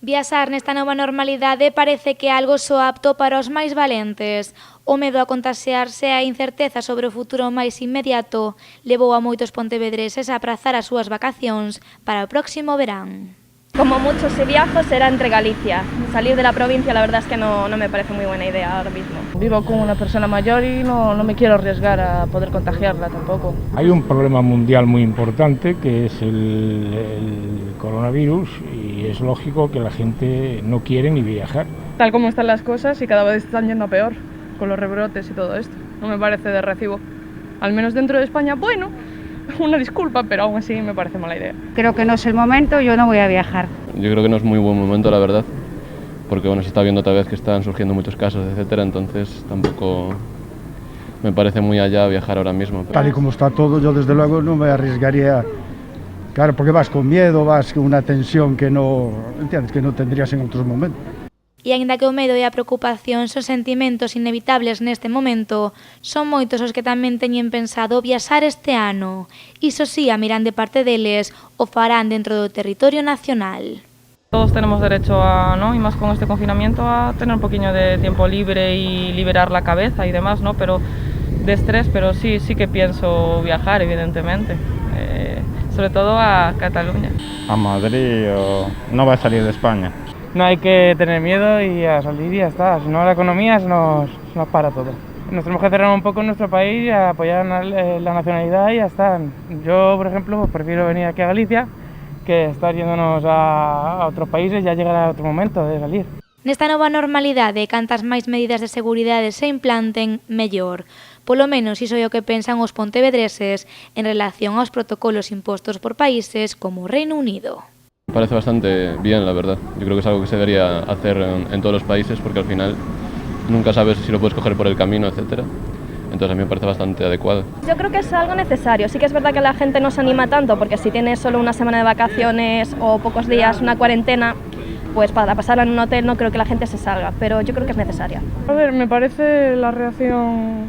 Viaxar nesta nova normalidade parece que é algo só apto para os máis valentes. O medo a contaxiarse e a incerteza sobre o futuro máis inmediato levou a moitos pontevedreses a aprazar as súas vacacións para o próximo verán. Como mucho si viajo será entre Galicia. Salir de la provincia la verdad es que no me parece muy buena idea ahora mismo. Vivo con una persona mayor y no me quiero arriesgar a poder contagiarla tampoco. Hay un problema mundial muy importante que es el coronavirus y es lógico que la gente no quiere ni viajar. Tal como están las cosas y cada vez están yendo a peor con los rebrotes y todo esto. No me parece de recibo. Al menos dentro de España, bueno, una disculpa, pero aún así me parece mala idea. Creo que no es el momento, yo no voy a viajar. Yo creo que no es muy buen momento, la verdad, porque bueno, se está viendo otra vez que están surgiendo muchos casos, etcétera, entonces tampoco me parece muy allá viajar ahora mismo. Tal y como está todo, yo desde luego no me arriesgaría, claro, porque vas con miedo, vas con una tensión que no, entiendes, que no tendrías en otros momentos. E aínda que o medo e a preocupación son sentimentos inevitables neste momento, son moitos os que tamén teñen pensado viaxar este ano. Iso sí, a miran de parte deles, o farán dentro do territorio nacional. Todos tenemos derecho a, ¿no? Y más con este confinamiento, a tener un poquillo de tiempo libre y liberar la cabeza y demás, ¿no? Pero de estrés, pero sí que pienso viajar, evidentemente. Sobre todo a Cataluña. A Madrid o no va a salir de España. No hay que tener miedo y a salir y ya está, si no la economía nos para todo. Nos tenemos que cerrar un poco en nuestro país y apoyar la nacionalidad y ya está. Yo, por ejemplo, prefiero venir aquí a Galicia que estar yéndonos a otros países, ya llegará otro momento de salir. Nesta nova normalidade, cantas máis medidas de seguridade se implanten, mellor. Polo menos iso é o que pensan os pontevedreses en relación aos protocolos impostos por países como o Reino Unido. Me parece bastante bien, la verdad. Yo creo que es algo que se debería hacer en todos los países porque al final nunca sabes si lo puedes coger por el camino, etcétera. Entonces a mí me parece bastante adecuado. Yo creo que es algo necesario. Sí que es verdad que la gente no se anima tanto porque si tienes solo una semana de vacaciones o pocos días, una cuarentena, pues para pasarla en un hotel no creo que la gente se salga, pero yo creo que es necesaria. A ver, me parece la reacción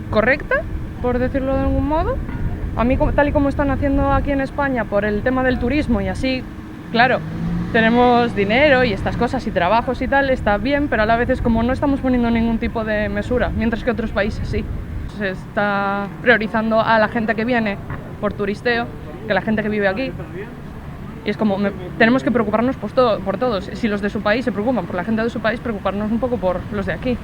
correcta, por decirlo de algún modo. A mí, tal y como están haciendo aquí en España por el tema del turismo y así, claro, tenemos dinero y estas cosas y trabajos y tal, está bien, pero a la vez es como no estamos poniendo ningún tipo de mesura, mientras que otros países sí. Se está priorizando a la gente que viene por turisteo, que la gente que vive aquí. Y es como, tenemos que preocuparnos por todos. Si los de su país se preocupan por la gente de su país, preocuparnos un poco por los de aquí.